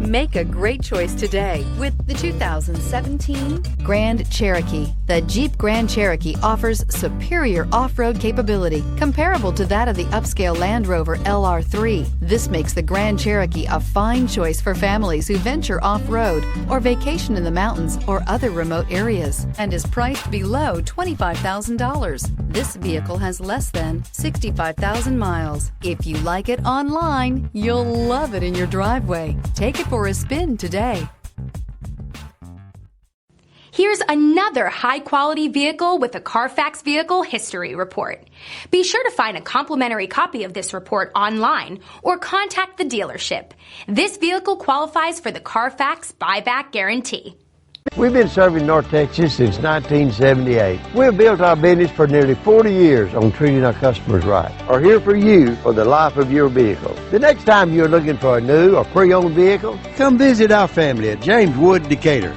Make a great choice today with the 2017 Grand Cherokee. The Jeep Grand Cherokee offers superior off-road capability comparable to that of the upscale Land Rover LR3. This makes the Grand Cherokee a fine choice for families who venture off-road or vacation in the mountains or other remote areas, and is priced below $25,000. This vehicle has less than 65,000 miles. If you like it online, you'll love it in your driveway. Take it for a spin today. Here's another high-quality vehicle with a Carfax Vehicle History Report. Be sure to find a complimentary copy of this report online or contact the dealership. This vehicle qualifies for the Carfax Buyback Guarantee. We've been serving North Texas since 1978. We've built our business for nearly 40 years on treating our customers right. Are here for you for the life of your vehicle. The next time you're looking for a new or pre-owned vehicle, come visit our family at James Wood, Decatur.